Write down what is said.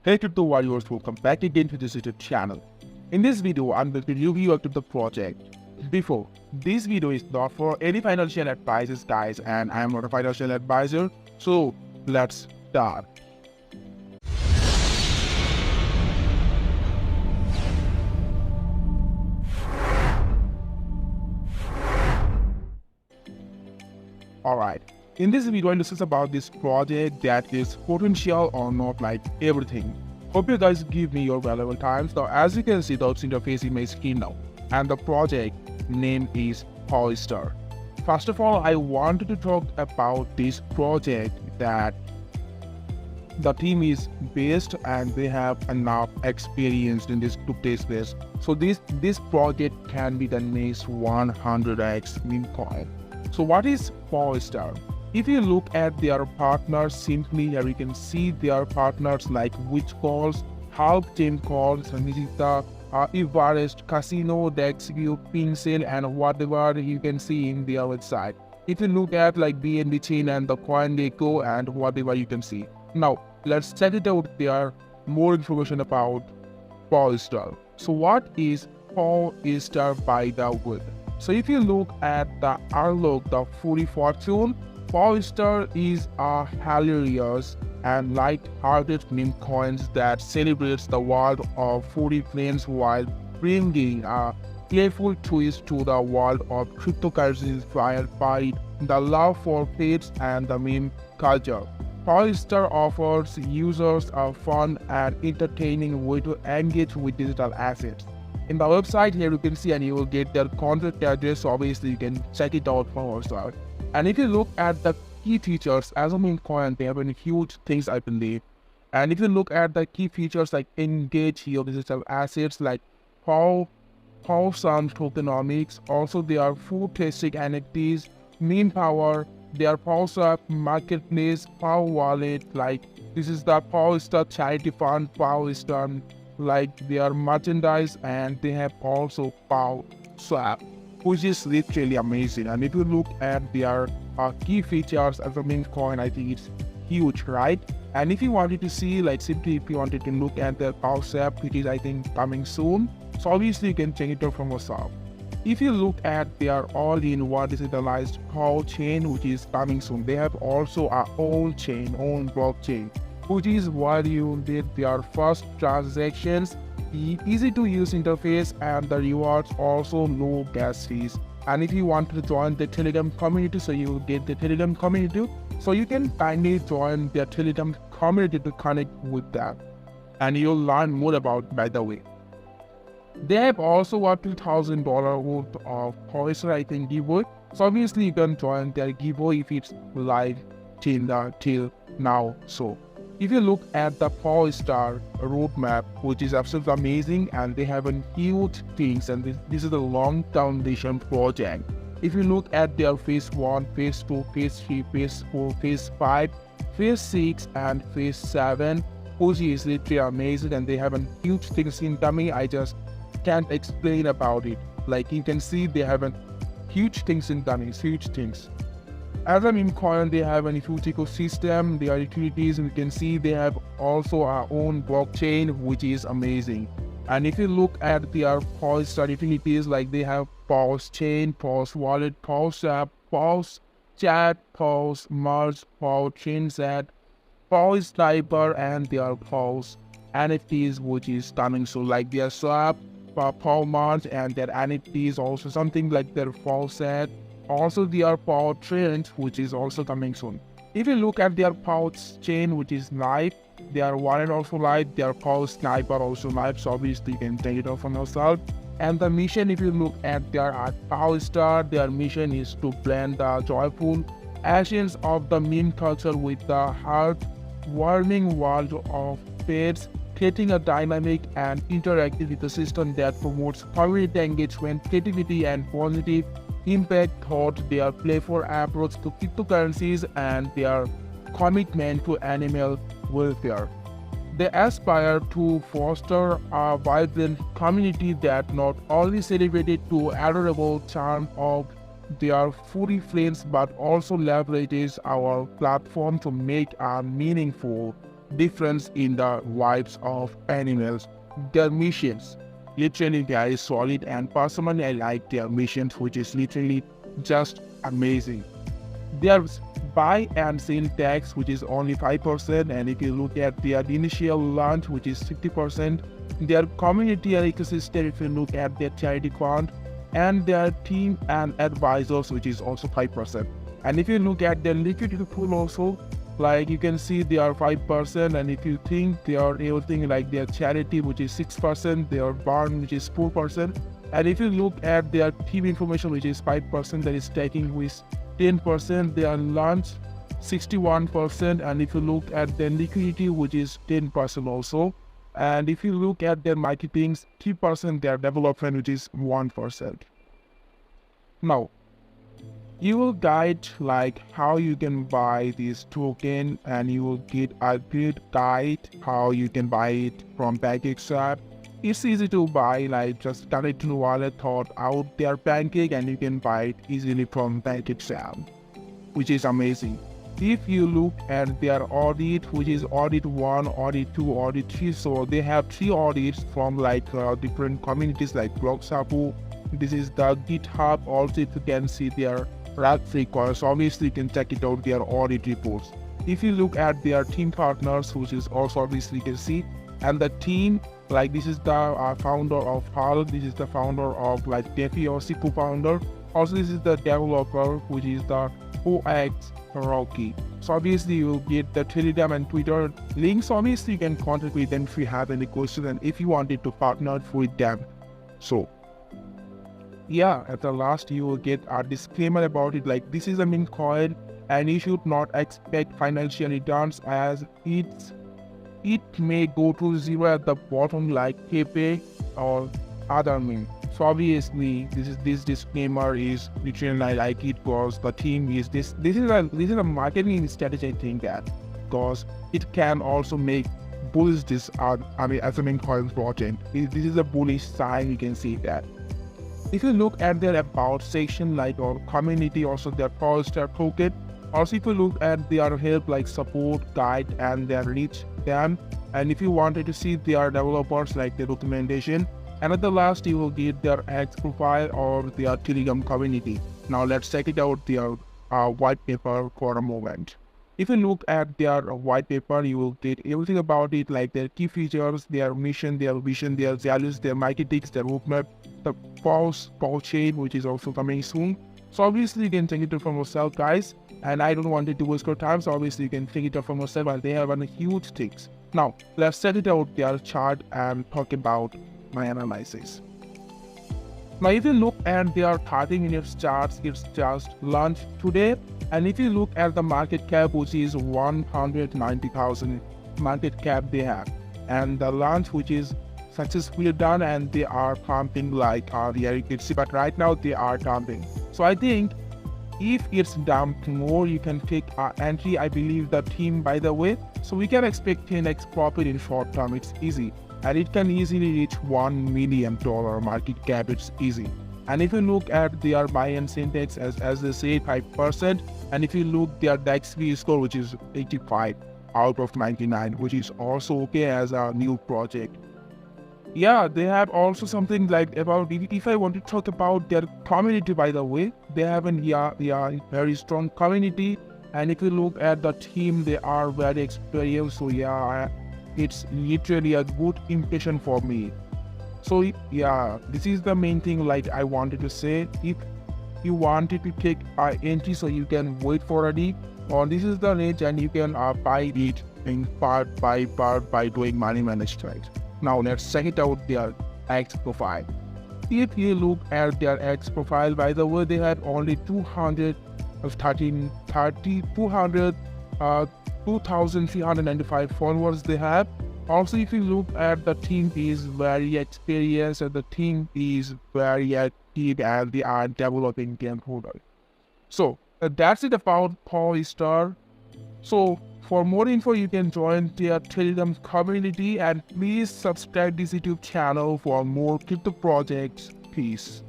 Hey crypto warriors, welcome back again to this YouTube channel. In this video, I'm going to review a crypto project. Before, this video is not for any financial advices guys, and I am not a financial advisor, so let's start. Alright, in this video I'll discuss about this project that is potential or not, like everything. Hope you guys give me your valuable time. So as you can see, the interface in my screen now, and the project name is Pawstar. First of all, I wanted to talk about this project that the team is based and they have enough experience in this crypto space. So this project can be the next 100X Memecoin. So what is Pawstar? If you look at their partners, simply here you can see their partners like Which Calls, Halp Team Calls, Nijita, Everest, Casino, DexQ, Presale, and whatever you can see in their website. If you look at like BNB chain and the CoinGecko and whatever you can see. Now let's check it out. There are more information about Pawstar. So what is Pawstar by the way? So if you look at the Arlog, the Fury Fortune, Pawstar is a hilarious and light-hearted meme coins that celebrates the world of furry friends while bringing a playful twist to the world of cryptocurrencies inspired by the love for pets and the meme culture. Pawstar offers users a fun and entertaining way to engage with digital assets. In the website here you can see, and you will get their contact address, so obviously you can check it out for yourself. And if you look at the key features as a meme coin, they have any huge things I believe. And if you look at the key features like engage your digital assets like Pawstar tokenomics, also there are food tasting NFTs, meme power, their Pawstar marketplace, Paw wallet, like this is the Pawstar charity fund, Pawstar, like their merchandise, and they have also Pawstar, which is literally amazing. And if you look at their key features as a meme coin, I think it's huge, right? And if you wanted to see, like simply if you wanted to look at the Pawstar, which is I think coming soon, so obviously you can check it out from yourself. If you look at their all-in-one decentralized Paw chain, which is coming soon, they have also our own chain, own blockchain, which is where you did their first transactions, easy to use interface, and the rewards also no gas fees. And if you want to join the Telegram community, so you will get the Telegram community, so you can kindly join their Telegram community to connect with that, and you'll learn more about by the way. They have also a $2,000 worth of Pawstar, I think, giveaway. So obviously you can join their giveaway if it's live till now. So if you look at the Pawstar roadmap, which is absolutely amazing, and they have a huge things, and this is a long-term vision project. If you look at their phase 1, phase 2, phase 3, phase 4, phase 5, phase 6, and phase 7, which is literally amazing, and they have a huge things in tummy. I just can't explain about it. Like you can see, they have a huge things in tummy, huge things. As a meme coin, they have a huge ecosystem, their utilities, and you can see they have also our own blockchain, which is amazing. And if you look at their Pawstar utilities, like they have Paws chain, Paws wallet, Paws app, Paws chat, Paws merge, Paws transact, Paws sniper, and their Paws NFTs, which is coming. So like their swap, Paw merge, and their NFTs also something like their Paws set. Also their Paw trend, which is also coming soon. If you look at their Paws chain, which is live, their wallet also live, their Paws sniper also live, so obviously you can take it off on yourself. And the mission, if you look at their Pawstar, their mission is to blend the joyful essence of the meme culture with the heartwarming world of pets, creating a dynamic and interactive ecosystem that promotes community engagement, creativity, and positive impact thought. Their playful approach to cryptocurrencies and their commitment to animal welfare. They aspire to foster a vibrant community that not only celebrated the adorable charm of their furry friends but also leverages our platform to make a meaningful difference in the vibes of animals. Their missions literally very solid, and personally I like their missions, which is literally just amazing. There's buy and sell tax, which is only 5%, and if you look at their initial launch, which is 50%, their community and ecosystem, if you look at their charity fund, and their team and advisors, which is also 5%. And if you look at their liquidity pool also, like you can see they are 5%, and if you think they are everything like their charity, which is 6%, their burn, which is 4%, and if you look at their team information, which is 5%, that is taking with 10%, their launch 61%, and if you look at their liquidity, which is 10% also, and if you look at their marketing, 3%, their development, which is 1%. Now, you will guide like how you can buy this token, and you will get a good guide how you can buy it from Pancake app. It's easy to buy, like just connect to the wallet, thought out their Pancake, and you can buy it easily from Pancake app, which is amazing. If you look at their audit, which is audit 1, audit 2, audit 3, so they have 3 audits from like different communities like Blogsapu. This is the GitHub. Also, if you can see their rag-free coins, obviously you can check it out, their audit reports. If you look at their team partners, which is also obviously you can see, and the team, like this is the founder of HAL, this is the founder of like Defi or Sipu founder. Also, this is the developer, which is the 100X Rocky. So obviously you will get the Telegram and Twitter links. Obviously you can contact with them if you have any questions and if you wanted to partner with them. So yeah, at the last you will get a disclaimer about it, like this is a meme coin and you should not expect financial returns, as it may go to zero at the bottom like Pepe or other meme. So obviously this disclaimer is literally I like it because the team is this is a marketing strategy, I think, that because it can also make bullish this as a meme coin project. This is a bullish sign, you can see that. If you look at their about section, like or community, also their Pawstar token. Also, if you look at their help, like support, guide, and their reach them, and if you wanted to see their developers, like their documentation, and at the last you will get their X profile or their Telegram community. Now let's check it out, their white paper for a moment. If you look at their white paper, you will get everything about it, like their key features, their mission, their vision, their values, their marketing, their roadmap, the Pawstar chain, which is also coming soon. So obviously you can check it out for yourself, guys. And I don't want it to waste your time, so obviously you can check it out for yourself, and they have a huge things. Now let's check it out their chart and talk about my analysis. Now if you look at their 30 minutes charts, it's just launched today, and if you look at the market cap, which is 190,000 market cap they have, and the launch which is successfully done, and they are pumping like you can see, but right now they are dumping. So I think if it's dumped more, you can take entry. I believe the team, by the way, so we can expect 10x profit in short term. It's easy, and it can easily reach $1 million market cap. It's easy. And if you look at their buy and sell index, as they say, 5%, and if you look their DAX-V score, which is 85 out of 99, which is also okay as a new project. Yeah, they have also something like about, if I want to talk about their community, by the way, they have a very strong community, and if you look at the team, they are very experienced. So yeah, it's literally a good impression for me. So yeah, this is the main thing like I wanted to say. If you wanted to take entry, so you can wait for a dip, or this is the range, and you can buy it in part by part by doing money management. Now let's check it out their X profile. If you look at their X profile, by the way, they had only 2,395 followers they have. Also, if you look at the team is very experienced, and the team is very active, and they are developing game product. So that's it about Pawstar. So for more info, you can join their Telegram community, and please subscribe this YouTube channel for more crypto projects. Peace.